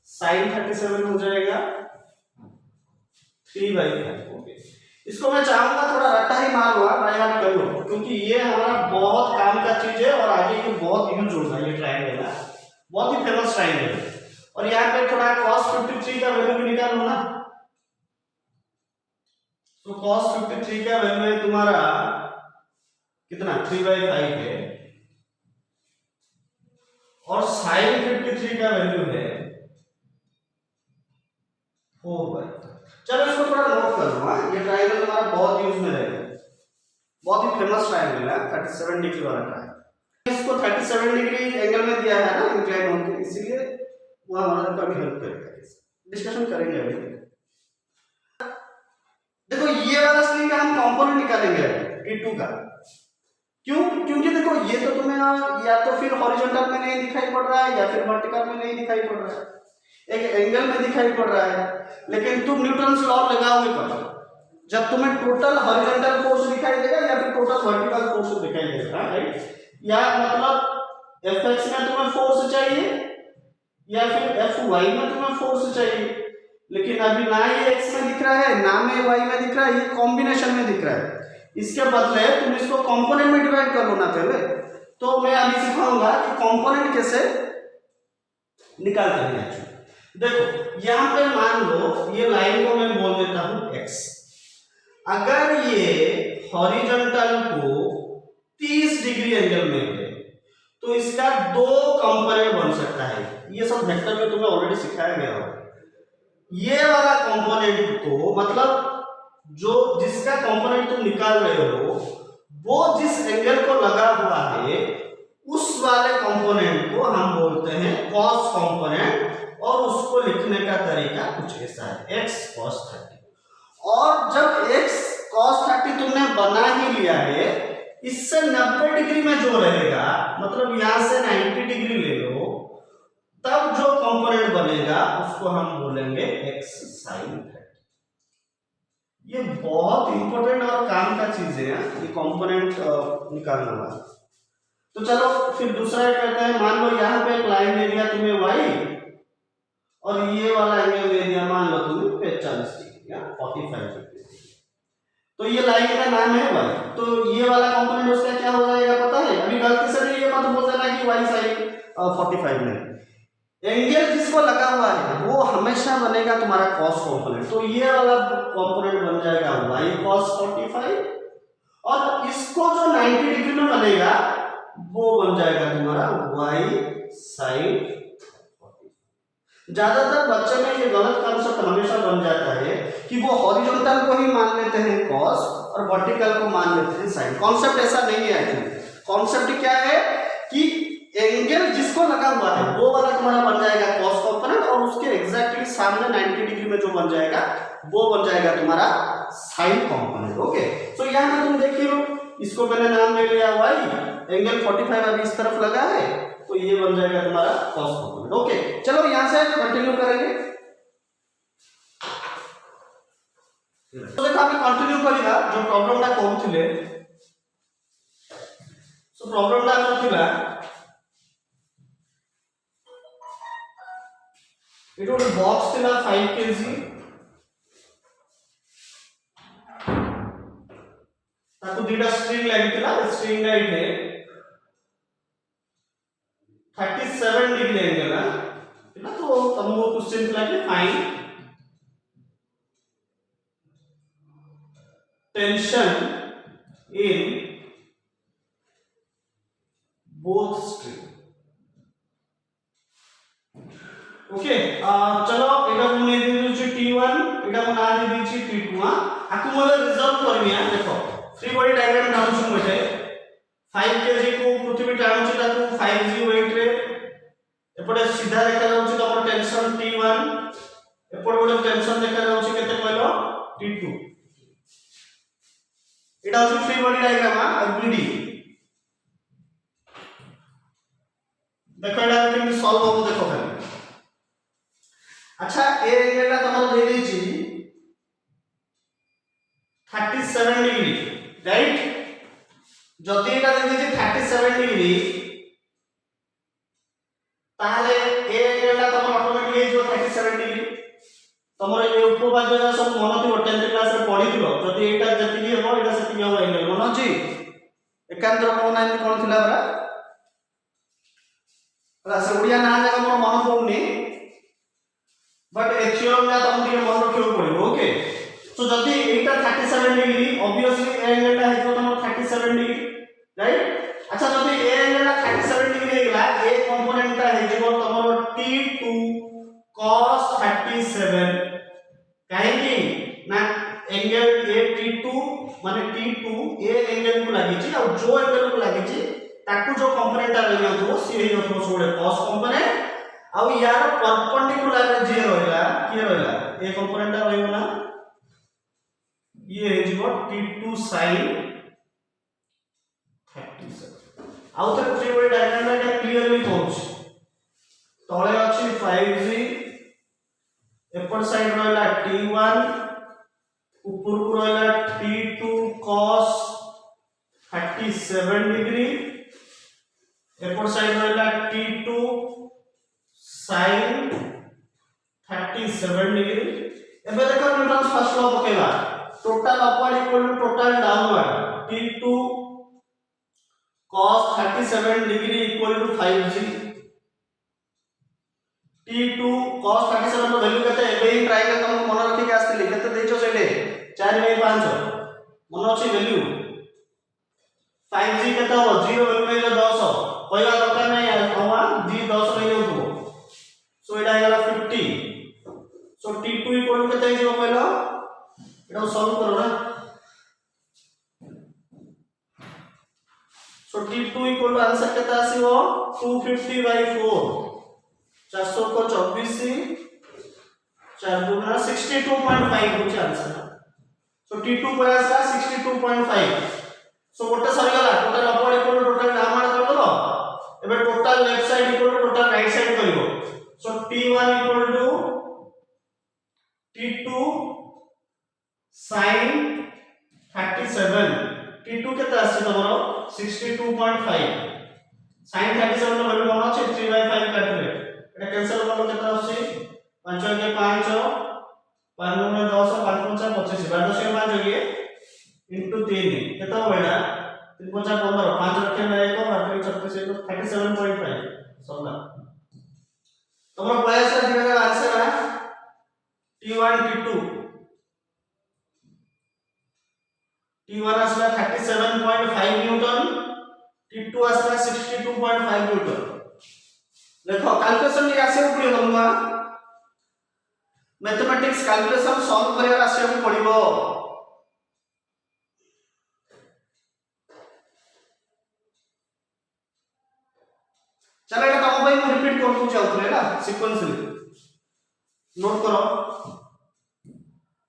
sin 37 हो जाएगा 3/5। ओके इसको मैं चाहूंगा थोड़ा रट्टा ही मार हुआ बाय हार्ट कर लो, क्योंकि ये हमारा बहुत काम का चीज है और आगे ये बहुत यूज होगा। ये ट्रायंगल है बहुत ही फेमस ट्रायंगल है। और यहाँ पे थोड़ा cos 53 का वैल्यू भी निकालो ना। तो cos 53 का वैल्यू है तुम्हारा कितना? 3/5 है। और sin 53 का वैल्यू है 4/5। चलो इसको थोड़ा नोट कर लो। ये ट्रायंगल तुम्हारा बहुत यूज में रहेगा, बहुत ही फेमस ट्रायंगल है 37 डिग्री वाला ट्रायंगल। इसको 37 डिग्री एंगल में दिया है ना इंक्लाइन होकर, इसीलिए वो हमारा कभी हेल्प करेगा। डिस्कशन करेंगे अभी। देखो ये वाला स्ट्रिंग का हम कंपोनेंट निकालेंगे T2 का। क्यों? क्योंकि देखो ये तो तुम्हें या तो फिर हॉरिजॉन्टल में नहीं दिखाई पड़ रहा है या फिर वर्टिकल में नहीं दिखाई पड़ रहा है, एक एंगल में दिखाई पड़ रहा है। लेकिन तुम न्यूटन्स लॉ लगाओगे कब? जब तुम्हें टोटल हॉरिजॉन्टल फोर्स दिखाई देगा या फिर टोटल वर्टिकल फोर्स दिखाई देगा, राइट? या मतलब Fx में तुम्हें फोर्स चाहिए या फिर Fy में तुम्हें फोर्स चाहिए। लेकिन अभी ना ये x में दिख रहा है ना में y में दिख रहा है, ये कॉम्बिनेशन में दिख रहा है। इसके बदले तुम इसको कंपोनेंट में डिवाइड कर लो ना पहले। तो मैं अभी सिखाऊंगा कि कंपोनेंट कैसे निकालते हैं। देखो यहाँ पे मान लो ये लाइन को मैं बोल देता हूं x। अगर ये हॉरिजॉन्टल को 30 डिग्री एंगल में है तो इसका दो कंपोनेंट बन सकता है। ये सब वेक्टर में तुम्हें ऑलरेडी सिखाया गया होगा। ये वाला कंपोनेंट को मतलब जो जिसका कंपोनेंट तुम निकाल रहे हो वो जिस एंगल को लगा हुआ है उस वाले कंपोनेंट को हम बोलते हैं cos कंपोनेंट, और उसको लिखने का तरीका कुछ ऐसा है x cos 30। और जब x cos 30 तुमने बना ही लिया है, इससे 90 डिग्री में जो रहेगा मतलब यहां से 90 डिग्री ले लो, तब जो कंपोनेंट बनेगा उसको हम बोलेंगे x sin 30। ये बहुत इंपॉर्टेंट और काम का चीज है ये कंपोनेंट निकालना वाला। तो चलो फिर दूसरा करते हैं। मान लो यहाँ पे एक लाइन दे दिया तुम्हें y और ये वाला एंगल दे दिया मान लो तुम्हें 45 डिग्री या 45 डिग्री। तो ये लाइन का नाम है y। तो ये वाला कंपोनेंट उसका क्या हो जाएगा पता है? अभी गलती से भी ये मत बोल देना कि y sin 45 नहीं, एंगल जिसको लगा हुआ है वो हमेशा बनेगा तुम्हारा cos कंपोनेंट। तो ये वाला कंपोनेंट बन जाएगा y cos 45 और इसको जो 90 डिग्री में बनेगा वो बन जाएगा तुम्हारा y sin 45। ज्यादातर बच्चे में ये गलत कॉन्सेप्ट हमेशा बन जाता है कि वो हॉरिजॉन्टल को ही मान लेते हैं cos और वर्टिकल को मान लेते हैं sin। कॉन्सेप्ट ऐसा नहीं है एक्चुअली। कॉन्सेप्ट क्या है कि एंगल जिसको लगा हुआ है वो वाला तुम्हारा बन जाएगा cos कंपोनेंट और उसके एग्जैक्टली सामने 90 डिग्री में जो बन जाएगा वो बन जाएगा तुम्हारा sin कंपोनेंट। ओके, तो यहां में तुम देखिए लो, इसको मैंने नाम दे लिया y, एंगल 45 अभी इस तरफ लगा है तो ये बन जाएगा तुम्हारा cos कंपोनेंट। ओके, चलो यहां से कंटिन्यू करेंगे। तो देखो हम कंटिन्यू करिया जो प्रॉब्लम टा कहउथिले। सो प्रॉब्लम टा कहउथिला इट गोटे बॉक्स थिला 5 kg ताको दीटा स्ट्रिंग लागितला, स्ट्रिंग रा इथे 37 डिग्री एंगल है तो तमको क्वेश्चन थिला कि find tension in both string। Okay, चलो एटा मुने दे दिछु T1, एटा मुना दे दिछु T2 आकु मोले रिजल्व करबिया। देखो फ्री बॉडी डायग्राम डाउन छु मते 5 kg को पृथ्वी टाणु छु ताकू 5g वेट रे एपटे सीधा देखा जाउ छु तमर टेंशन T1, एपटे गोटे टेंशन देखा जाउ छु केते कहलो T2। एटा हछु फ्री बॉडी डायग्राम एफबीडी। देखो एटा केमि सॉल्व होबो देखो खाली। अच्छा ए एंगल तमर दे देछि 37 डिग्री, राइट? जदि एटा दे देछि 37 डिग्री ताहले ए एंगल तमर ऑटोमेटिकली जो 37 डिग्री तमर ए उपपाद्य सब मन थी 10th क्लास रे पढी दिलो। जदि एटा जति हेबो एटा सेति हेबो एंगल मन अछि एकांतर कोण नाम कोन थिला बरा से ओडिया ना जगह मोर मन पड़ुनी बट एक्चुअल में तुम ଟିକେ मन रखियो पड़िबो। ओके, सो जदी एटा 37 डिग्री ऑब्वियसली एंगल टा हेतो तुम 37 डिग्री, राइट? अच्छा जदी ए एंगल टा 37 डिग्री हेगला ए कंपोनेंट टा हेजिबो तुमरो T2 cos 37 काहे कि ना एंगल ए T2 माने T2 ए एंगल को लागि छि और जो एंगल को लागि छि ताकू जो कंपोनेंट आ रही हो सी ही हो सोडे cos कंपोनेंट आ यार परपेंडिकुलर रे जे रहला के रहला ए कंपोनेंट आ रहइबो ना ये हे जीवो T2 sin 37। आउ तो फ्री बॉडी डायग्राम रे क्लियरली कहूछ तळे अछि 5g एपर साइड रहला T1 ऊपर को रहला T2 cos 37 डिग्री एपर साइड रहला T2 sin 37 डिग्री। एबे देखो न्यूटन फर्स्ट लॉ पकेला total upward equal to total downward T2 cos 37 degree equal to 5g। T2 cos 37 रो वैल्यू केते एबे ही ट्रायंगल तुमको मन रखि के आस्तिले केते देइछो सेले 4/5 मन अछि वैल्यू 5g केते हो 0 वैल्यू 10 पहिला दरकार नै हवा g 10 नै होतो सो एडा गेला 50। सो T2 इक्वल टू केते हिजो पहिलो एडा सॉल्व करो ना। सो T2 इक्वल टू आंसर केते आसीबो 250/4 400 को 24 4 गुना 62.5 होची आंसर। सो T2 पर आसला 62.5। सो गोटे सरी गला total upward equal to total downward कर दो एबे total left side equal to total right side करिवो। So T1 equal to T2 sin 37 T2 केते आसी तमरो 62.5 sin 37 नो वैल्यू कोन अछि 3/5 काटले एटा कैंसिल करलो केते आसी 5 के 5 5 9 10 5 5 25 12 5 ये into 3 केते होबेडा तमरो प्रयास रा दिबे आंसर है T1 T2 T1 आसला 37.5 न्यूटन T2 आसला 62.5 न्यूटन देखो कैलकुलेशन ये आसे पड़ियो तुमका मैथमेटिक्स कैलकुलेशन सॉल्व करिया आसे पड़ियो चलो एटा तम भाई मैं रिपीट कर दूं चाहूँ है ना सीक्वेंसली नोट करो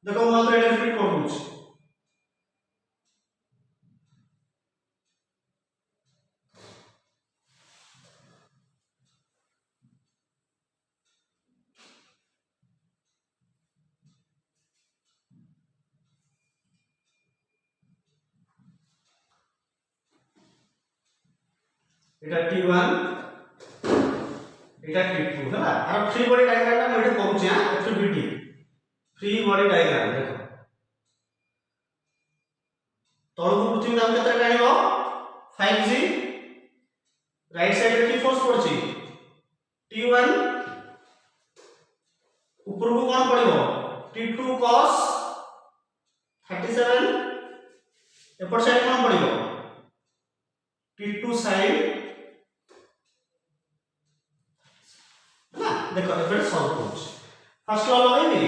देखो मैं तो एटा रिपीट कर दूं एटा T1 एटा T2 है ना और फ्री बॉडी डायग्राम ना मैं एटा करू छी एक्टिविटी फ्री बॉडी डायग्राम देखो तळको पृथ्वी नाम केते जानिबो 5g राइट साइड रे की फोर्स पड़छि T1 ऊपर को कोन पड़िबो T2 cos 37 एपर साइड कोन पड़िबो T2 sin ना देखो एबे सॉल्व करू फर्स्ट लॉ लगाइबी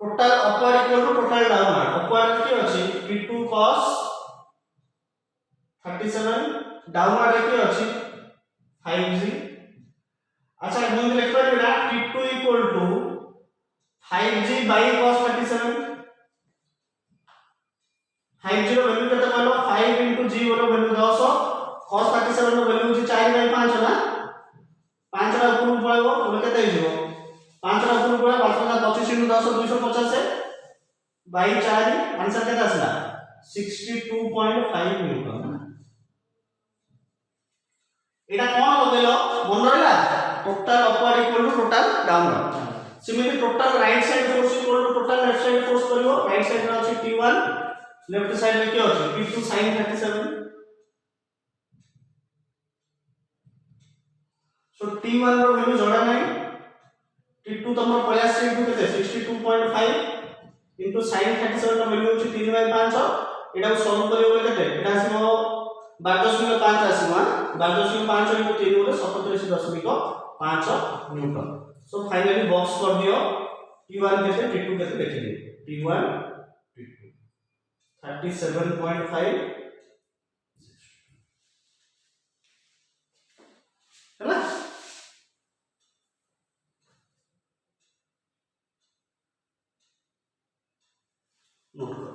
total upward equal to total downward upward की अछि T2 cos 37 डाउनवर्ड की अछि 5g अच्छा हम लिख पारे ना T2 equal to 5g by cos 37 5g रो वैल्यू केते कहलो 5 into g रो वैल्यू 10 cos 37 रो वैल्यू होची 4 by 5 ना 5 रा ऊपर पळेबो बोले केते हिजो 5 रा ऊपर पळे 25 into 10 250 by 4 आंसर केते आसला 62.5 न्यूटन एटा कोन लगेलो मन रहला total upward equal to total downward similarly total right side force equal to total left side force करिवो राइट साइड रे अछि T1 लेफ्ट साइड रे की अछि T2 sin 37 सो T1 रो वैल्यू जणा नै T2 तमरो 85 इनटू केते 62.5 इनटू sin 37 रो वैल्यू अछि 3/5 एटा को सॉल्व करियो बोले केते एटा आसीमो 12.5 आसीमा 12.5 into 3 बोले 37.5 न्यूटन सो फाइनली बॉक्स कर दियो T1 केते T2 केते देखि दियो T1 T2 37.5 हैला नोट करो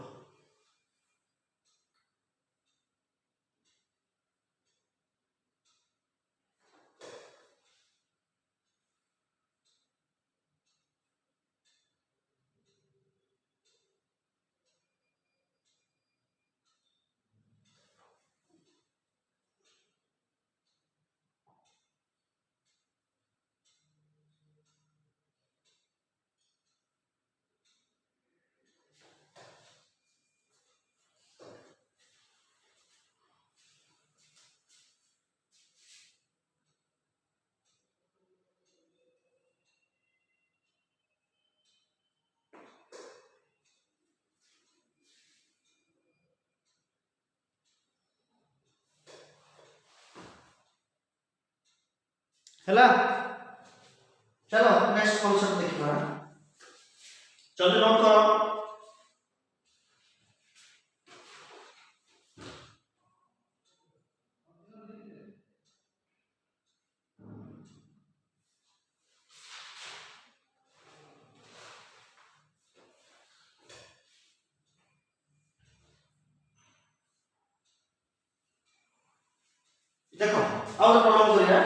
हैला चलो नेक्स्ट कॉन्सेप्ट देखिबा चलो नोट करो देखो और प्रॉब्लम करिया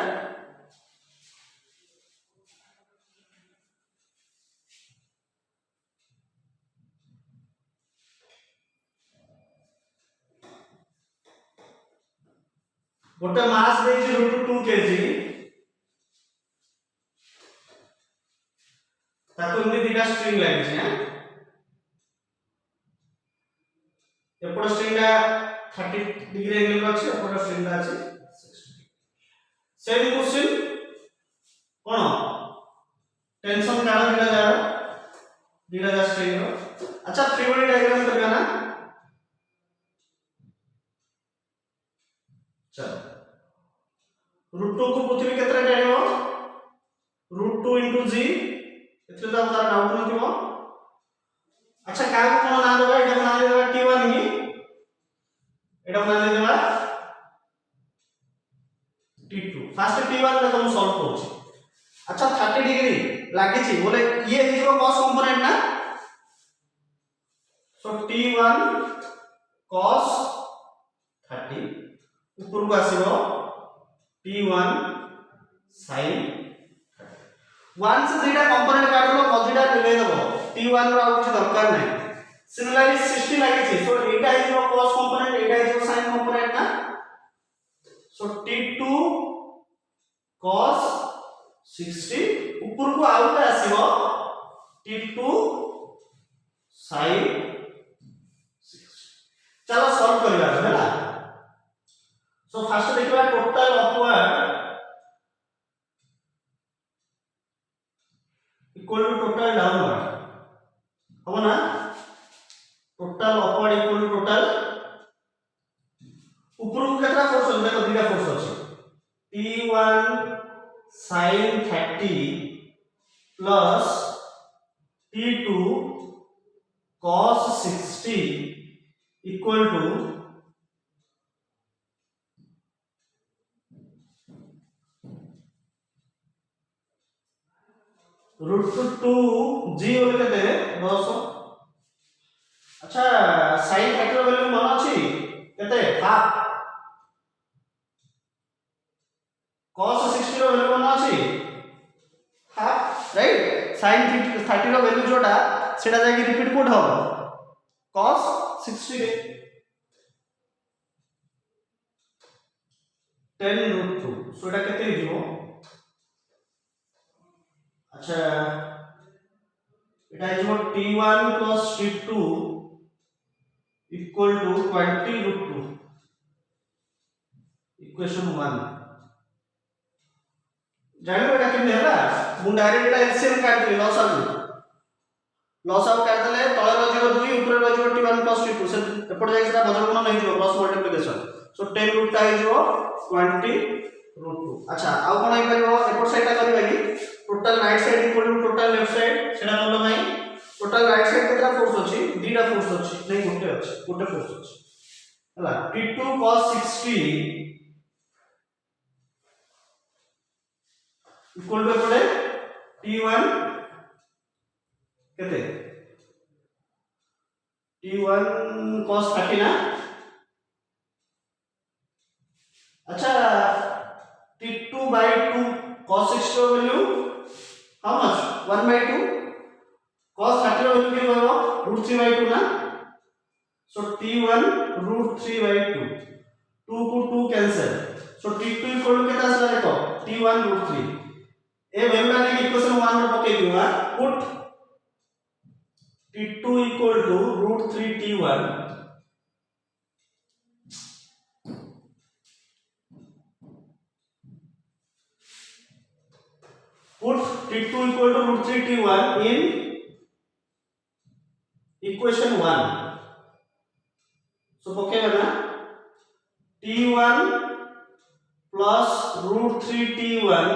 गोटे मास देछि √2 kg ताको इमे दिटा स्ट्रिंग लागि छै एपड़ स्ट्रिंग ला 30 डिग्री एंगल अछि एपड़ स्ट्रिंग ला अछि 60 सेम क्वेश्चन कोन टेंशन काढ दीटा जा स्ट्रिंग रो। अच्छा फ्री बॉडी डायग्राम करबा ना। चलो √2 को पृथ्वी केतरा टाणिबो √2 * g एथरे तो तार डाउट नथिबो। अच्छा का को कोन नाम देबा एटा नाम देबा t1 ही एटा नाम देबा t2 फास्ट t1 रे हम सॉल्व करू। अच्छा 30 डिग्री लागे छी बोले ये हे जो cos कंपोनेंट ना। सो t1 cos 30 ऊपर को आसीबो t1 sin 1 से जेटा कंपोनेंट काढलो मझिटा मिले दबो t1 रो आ कुछ दरकार नै। सिमिलरली 60 लागे छी सो एटा हे जो cos कंपोनेंट एटा हे जो sin कंपोनेंट ना। सो t2 cos 60 ऊपर को आउट आसीबो t2 sin 60। चलो सॉल्व करिया हैला। सो फर्स्ट देखिबा total upward equal to total downward हो ना। Total upward equal to total ऊपर को केतना फोर्स है देखो दीटा फोर्स अछि t1 sin 30 plus t2 cos 60 equal to √2 g बोले केते 10। अच्छा sin 30 रो वैल्यू मन अछि केते हाफ। cos 60 रो वैल्यू मन अछि हाफ राइट। sin 30 रो वैल्यू जोटा सेटा जाके रिपीट कोड हो cos 60 रे 10√2 सो एटा केते हिजो। अच्छा एटा हिजो t1 plus t2 equal to 20√2 equation 1 जानो एटा केते हला मु डायरेक्ट एटा एलसीएम काट दे लॉस आउट काट देले तळे रजिबो 2 ऊपर रजिबो t1 plus t2 से एपट जाय सेटा बजर गुण नै जिवो क्रॉस मल्टीप्लिकेशन। सो 10√2 हिजो 20√2। अच्छा आउ कोन आइ परिबो एपट साइडटा करबा कि total right side equal to total left side सेटा बोलो भाई। टोटल राइट साइड केतना फोर्स अछि दीटा फोर्स अछि नै गोटे फोर्स अछि हला t2 cos 60 equal to एपटे t1 केते t1 cos 30 ना। अच्छा t2 by 2 cos 60 रो वैल्यू हाउ मच 1/2 cos 30 रो वैल्यू के होबो √3/2 ना। सो t1 √3/2 2 को 2 cancel. So t2 equal to केता आसला देखो t1 √3 ए वैल्यू ला ने इक्वेशन 1 रे पके दिवा put t2 equal to √3 t1 put t2 equal to √3 t1 in equation 1। so पके ना t1 plus √3 t1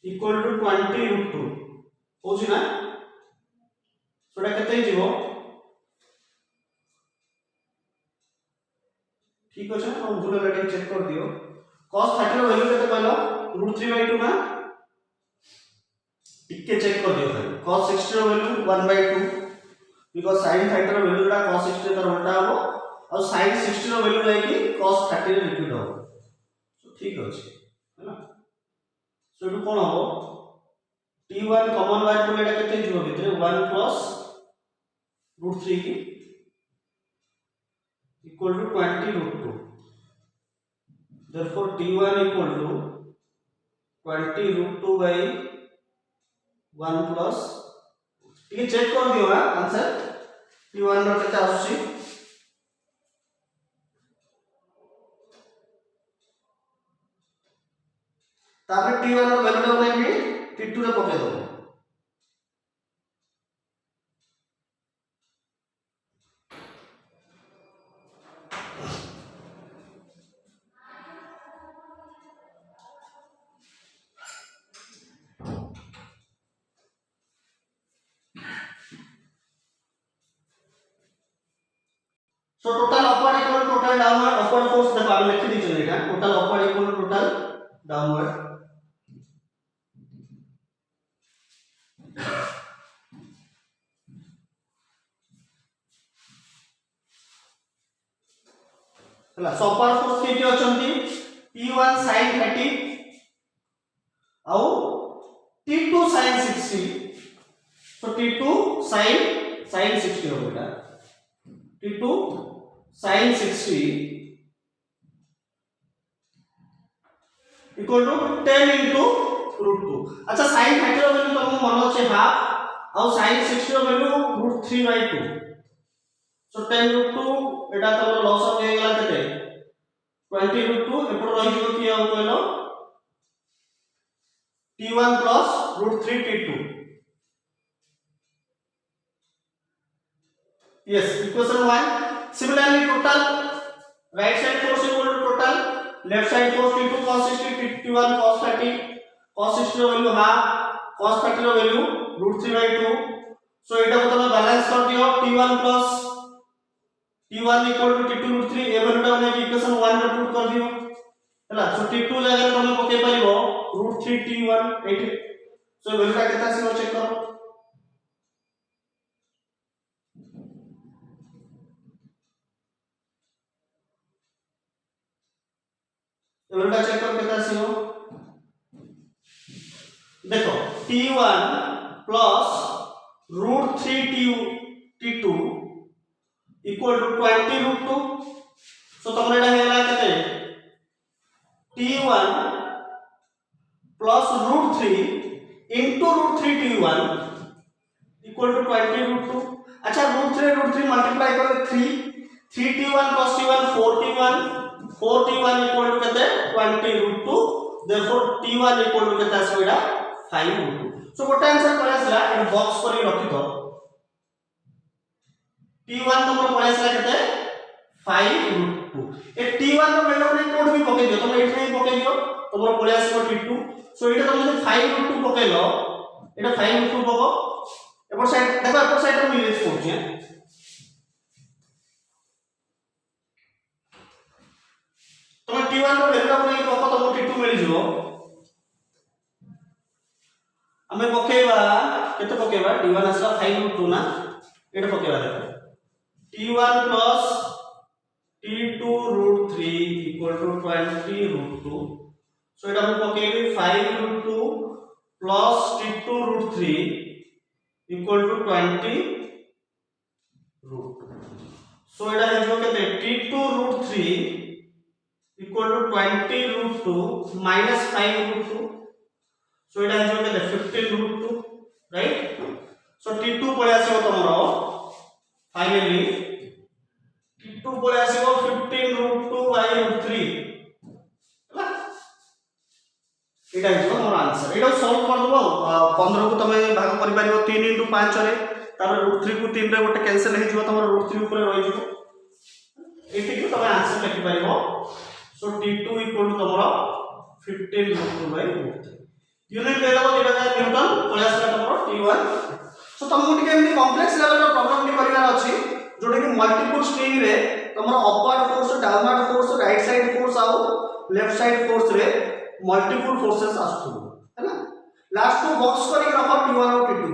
equal to 20√2 होछि ना। सोडा केते हिजो ठीक अछि ना हम भूल रेडी चेक कर दियो। cos 30 रो वैल्यू केते कहलो √3/2 ना टिके चेक कर दियो खाली। cos 60 रो वैल्यू 1/2 बिकॉज़ sin 30 रो वैल्यू रा cos 60 तर उल्टा हो और sin 60 रो वैल्यू जाय कि cos 30 रे रिपीट हो। सो ठीक अछि है ना। सो एटु कोन हो t1 कॉमन बाहर को एटा केते जीव भितरे 1 plus √3 की equal to 20√2 therefore t1 equal to 20√2 by 1 plus ये चेक कर दियो ना आंसर t1 रो केते आसी तापर t1 रो वैल्यू नै कि t2 रे पके दो so total upward equal total downward upward force देखो हम लिखि दी छन एटा total upward equal total downward हला सो अपवर्ड फोर्स केटी अछंती P1 sin 30 आउ T2 sin 60 सो T2 sin 60 हो बेटा T2 sin 60 equal to 10 into √2 अच्छा sin 30 रो वैल्यू तुमको मन अछि हाफ आउ sin 60 रो value √3/2 so 10 √2 Etah तमरो loss of हे गेला केते 20 √2 एपड़ रहि जिवो कि आउ कहलो T1 plus √3 T2 yes equation 1 similarly total right side force equal to total left side force T2 cos 60 T1 cos 30 cos 60 रो वैल्यू हाफ cos 30 रो वैल्यू √3/2 सो एटा को तमे बैलेंस कर दियो T1 plus T1 equal to T2 √3 A value टा ने इक्वेशन 1 रे पुट कर दियो हला सो T2 जगह तमे पके परिबो √3 T1 8 सो वैल्यू टा केता से चेक करो वैल्यू टा चेक करो केता से देखो T1 plus √3 T2 equal to 20 √2 सो तमरे एटा हेला केते T1 plus √3 into √3 T1 equal to 20 √2 अच्छा √3 multiply करो 3 T1 plus T1 4 T1 equal to केते 20 √2 therefore T1 equal to केते आसबेडा 5 √2 सो गोटे आंसर पळे आसला ए बॉक्स करी रखि दो T1 तमरो पळे आसला केते 5 √2 ए T1 रो वैल्यू ने कोड भी पके दियो तमे एठे पके दियो तमरो पळे आसीबो T2 सो एटा तमे 5 √2 पकेलो एटा 5 √2 पको एपर साइड देखो एपर साइड रो इरेज करछि तमे T1 रो वैल्यू अपने पको तमो T2 मिल जिवो हमें पकेबा केते पकेबा T1 आसला 5 √2 ना एटा पकेबा देखो T1 plus T2 √3 equal to 20 √2 so एटा हम पकेबे 5 √2 plus T2 √3 equal to 20 √2 so एटा हे जो केते T2 √3 equal to 20 √2 minus 5 √2 so एटा हे जो केते 15 √2 राइट so T2 पळे आसीबो तमरो फाइनली T2 पळे आसीबो 15 √2/√3 एटा हे जो मोर आंसर एटा सॉल्व कर दबो 15 को तमे भाग करि पारिबो 3 * 5 रे तापर √3 को 3 रे गोटे कैंसिल हे जिवो तमरो √3 ऊपर रहि जिवो एति को तमे आंसर लिखि पारिबो सो T2 इक्वल टू तमरो 15 √2/√3 यूनिट ले लेबो 2000 न्यूटन पळे आसला तमरो T1 सो तुमको टिके एमनी कॉम्प्लेक्स लेवल रो प्रॉब्लम भी करिवार अछि जोटे कि मल्टीपल स्ट्रिंग रे तमरो upward force downward force right side force आउ लेफ्ट साइड फोर्स रे मल्टीपल फोर्सेस आस्तु है ना लास्ट को बॉक्स करी रखो T1 और T2